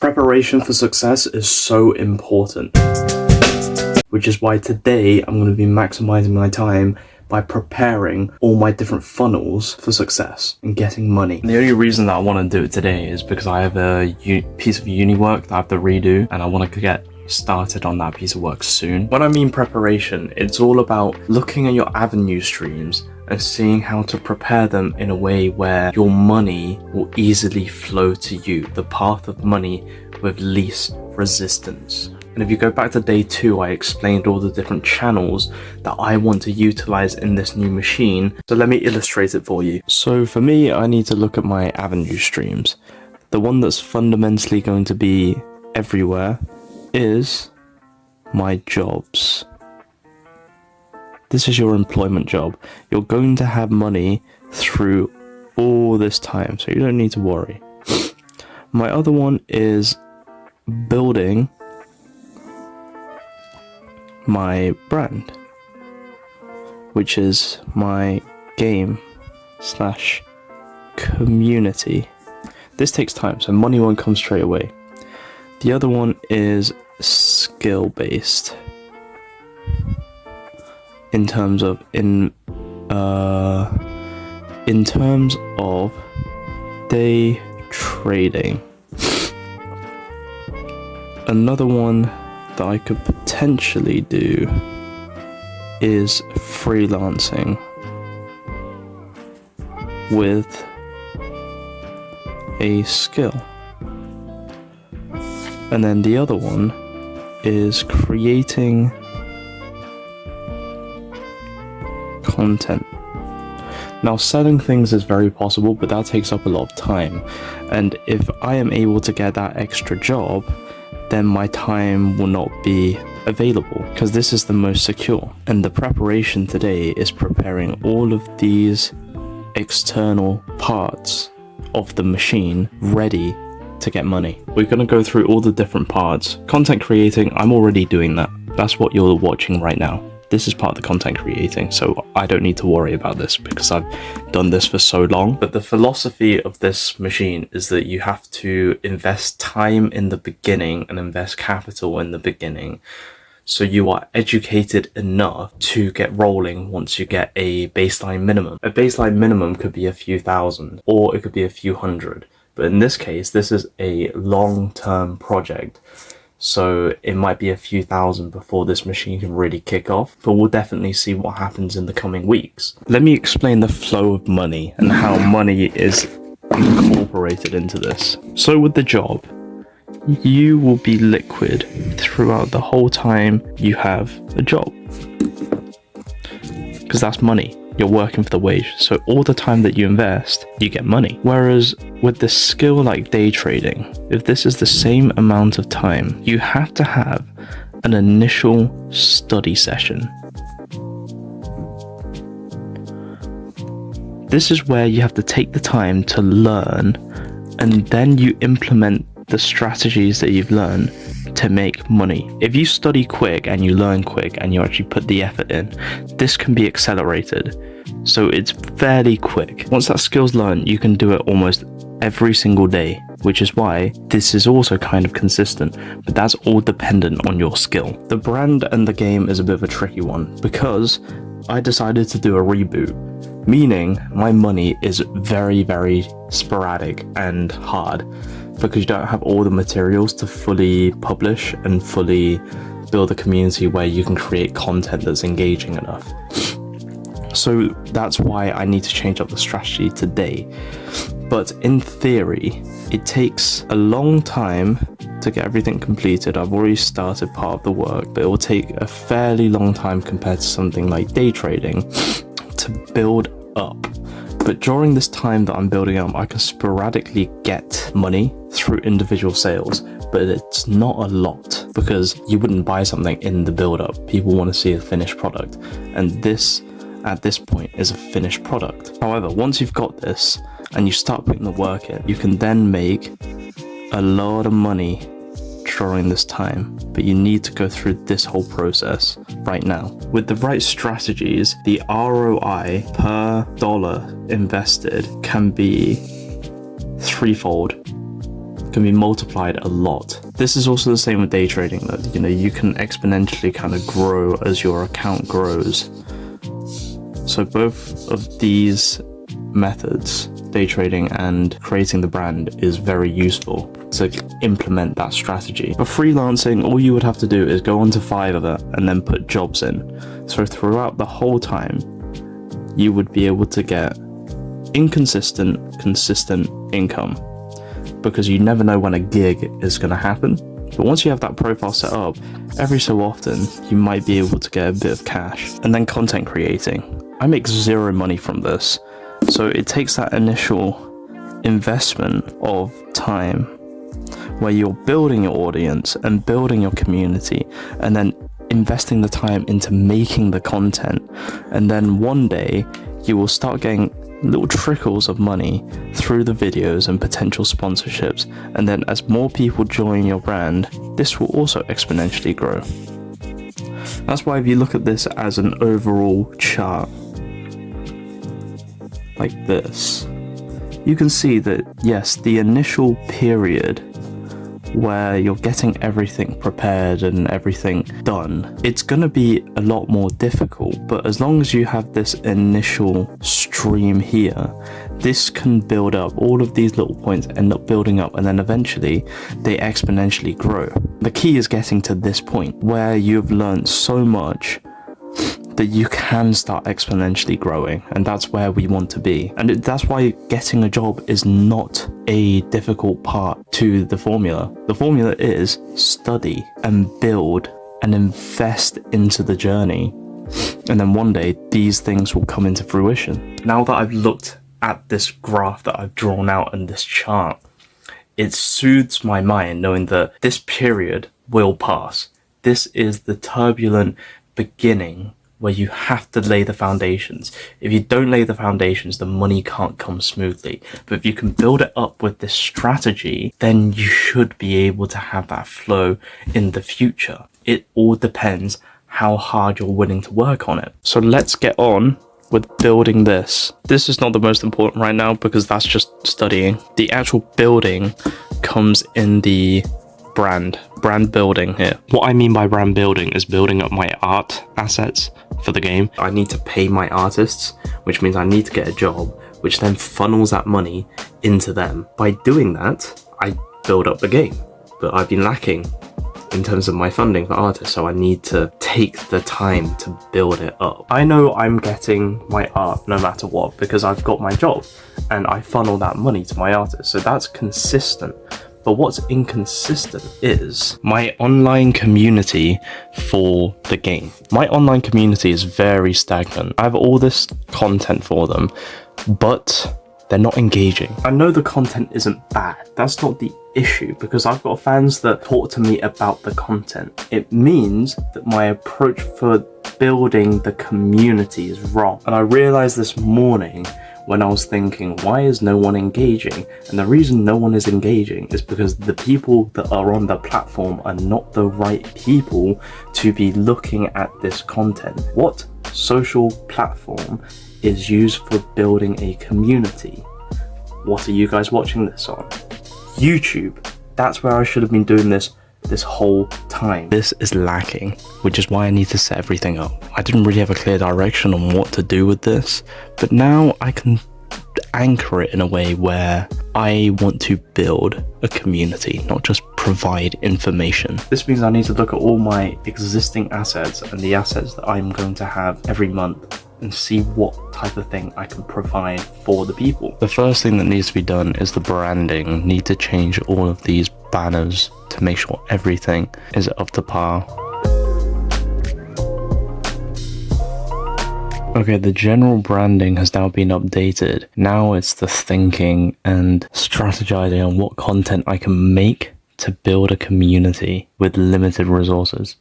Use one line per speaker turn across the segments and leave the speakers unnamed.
Preparation for success is so important, which is why today I'm going to be maximizing my time by preparing all my different funnels for success and getting money. And the only reason that I want to do it today is because I have a piece of uni work that I have to redo, and I want to get started on that piece of work soon. When I mean preparation, it's all about looking at your avenue streams and seeing how to prepare them in a way where your money will easily flow to you, the path of money with least resistance. And if you go back to day 2, I explained all the different channels that I want to utilize in this new machine. So let me illustrate it for you. So for me, I need to look at my avenue streams. The one that's fundamentally going to be everywhere is my jobs. This is your employment job. You're going to have money through all this time, so you don't need to worry. My other one is building my brand, which is my game/community. This takes time, so money won't come straight away. The other one is skill-based. In terms of day trading. Another one that I could potentially do is freelancing with a skill. And then the other one is creating content. Now, selling things is very possible, but that takes up a lot of time. And if I am able to get that extra job, then my time will not be available, because this is the most secure. And the preparation today is preparing all of these external parts of the machine ready to get money. We're going to go through all the different parts. Content creating, I'm already doing that. That's what you're watching right now. This is part of the content creating, so I don't need to worry about this because I've done this for so long. But the philosophy of this machine is that you have to invest time in the beginning and invest capital in the beginning, so you are educated enough to get rolling once you get a baseline minimum. A baseline minimum could be a few thousand, or it could be a few hundred. But in this case, this is a long-term project. So it might be a few thousand before this machine can really kick off, but we'll definitely see what happens in the coming weeks. Let me explain the flow of money and how money is incorporated into this. So with the job, you will be liquid throughout the whole time you have a job, because that's money. You're working for the wage, so all the time that you invest, you get money. Whereas with the skill like day trading, if this is the same amount of time, you have to have an initial study session. This is where you have to take the time to learn, and then you implement the strategies that you've learned to make money. If you study quick and you learn quick and you actually put the effort in, this can be accelerated. So it's fairly quick. Once that skill's learned, you can do it almost every single day, which is why this is also kind of consistent, but that's all dependent on your skill. The brand and the game is a bit of a tricky one because I decided to do a reboot, meaning my money is very, very sporadic and hard, because you don't have all the materials to fully publish and fully build a community where you can create content that's engaging enough. So that's why I need to change up the strategy today. But in theory, it takes a long time to get everything completed. I've already started part of the work, but it will take a fairly long time compared to something like day trading to build up. But during this time that I'm building up, I can sporadically get money through individual sales, but it's not a lot because you wouldn't buy something in the build up. People want to see a finished product, and this at this point is a finished product. However, once you've got this and you start putting the work in, you can then make a lot of money during this time, but you need to go through this whole process right now. With the right strategies, the ROI per dollar invested can be threefold can be multiplied a lot. This is also the same with day trading, that you can exponentially kind of grow as your account grows. So both of these methods, day trading and creating the brand, is very useful to implement that strategy. For freelancing, all you would have to do is go onto Fiverr and then put jobs in. So throughout the whole time, you would be able to get inconsistent, consistent income, because you never know when a gig is going to happen. But once you have that profile set up, every so often you might be able to get a bit of cash. And then content creating. I make zero money from this. So it takes that initial investment of time where you're building your audience and building your community, and then investing the time into making the content. And then one day you will start getting little trickles of money through the videos and potential sponsorships. And then as more people join your brand, this will also exponentially grow. That's why if you look at this as an overall chart like this, you can see that yes, the initial period where you're getting everything prepared and everything done, it's going to be a lot more difficult. But as long as you have this initial stream here, this can build up. All of these little points end up building up, and then eventually they exponentially grow. The key is getting to this point where you've learned so much that you can start exponentially growing, and that's where we want to be. And that's why getting a job is not a difficult part to the formula. The formula is study and build and invest into the journey, and then one day these things will come into fruition. Now that I've looked at this graph that I've drawn out in this chart, it soothes my mind knowing that this period will pass. This is the turbulent beginning where you have to lay the foundations. If you don't lay the foundations, the money can't come smoothly. But if you can build it up with this strategy, then you should be able to have that flow in the future. It all depends how hard you're willing to work on it. So let's get on with building this. This is not the most important right now because that's just studying. The actual building comes in the brand building here. What I mean by brand building is building up my art assets for the game. I need to pay my artists, which means I need to get a job, which then funnels that money into them. By doing that, I build up the game. But I've been lacking in terms of my funding for artists, so I need to take the time to build it up. I know I'm getting my art no matter what because I've got my job and I funnel that money to my artists, so that's consistent. But what's inconsistent is my online community for the game. My online community is very stagnant. I have all this content for them, but they're not engaging. I know the content isn't bad. That's not the issue, because I've got fans that talk to me about the content. It means that my approach for building the community is wrong. And I realized this morning when I was thinking, why is no one engaging? And the reason no one is engaging is because the people that are on the platform are not the right people to be looking at this content. What social platform is used for building a community? What are you guys watching this on? YouTube. That's where I should have been doing this whole time. This is lacking, which is why I need to set everything up. I didn't really have a clear direction on what to do with this, but now I can anchor it in a way where I want to build a community, not just provide information. This means I need to look at all my existing assets and the assets that I'm going to have every month and see what type of thing I can provide for the people. The first thing that needs to be done is the branding. Need to change all of these banners to make sure everything is up to par. Okay, the general branding has now been updated. Now it's the thinking and strategizing on what content I can make to build a community with limited resources.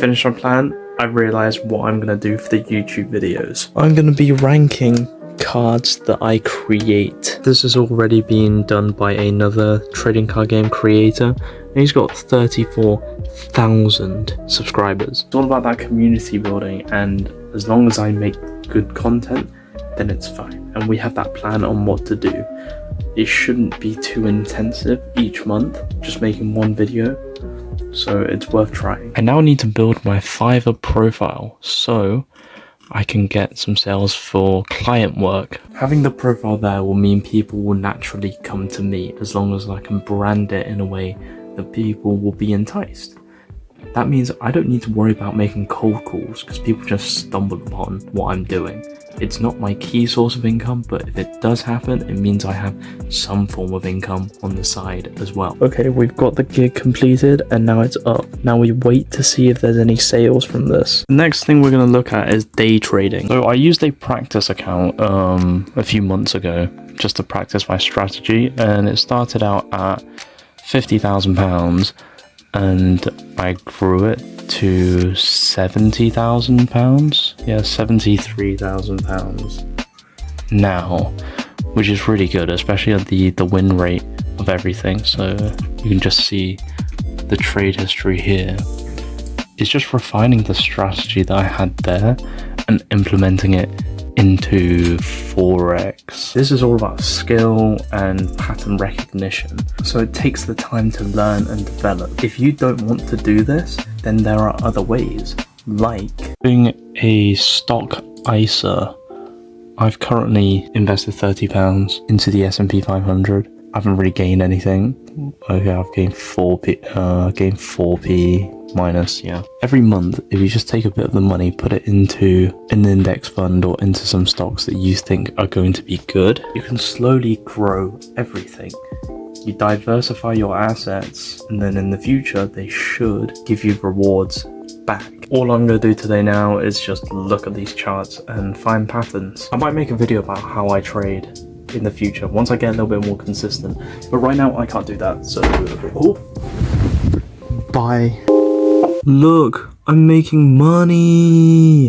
Finished my plan. I've realized what I'm going to do for the YouTube videos. I'm going to be ranking cards that I create. This has already been done by another trading card game creator, and he's got 34,000 subscribers. It's all about that community building, and as long as I make good content, then it's fine. And we have that plan on what to do. it shouldn't be too intensive each month, just making one video. So it's worth trying. I now need to build my Fiverr profile so I can get some sales for client work. Having the profile there will mean people will naturally come to me as long as I can brand it in a way that people will be enticed. That means I don't need to worry about making cold calls because people just stumble upon what I'm doing. It's not my key source of income, but if it does happen, it means I have some form of income on the side as well. Okay, we've got the gig completed and now it's up. Now we wait to see if there's any sales from this. The next thing we're going to look at is day trading. So I used a practice account a few months ago just to practice my strategy, and it started out at £50,000 and I grew it to £70,000. Yeah, £73,000 now, which is really good, especially at the win rate of everything. So you can just see the trade history here. It's just refining the strategy that I had there and implementing it into Forex. This is all about skill and pattern recognition, so it takes the time to learn and develop. If you don't want to do this, then there are other ways, like doing a stock ISA. I've currently invested £30 into the S&P 500. I haven't really gained anything. Okay, I've gained 4p minus, yeah. Every month, if you just take a bit of the money, put it into an index fund or into some stocks that you think are going to be good, you can slowly grow everything. You diversify your assets, and then in the future, they should give you rewards back. All I'm going to do today now is just look at these charts and find patterns. I might make a video about how I trade in the future once I get a little bit more consistent, but right now I can't do that, so bye. Look, I'm making money.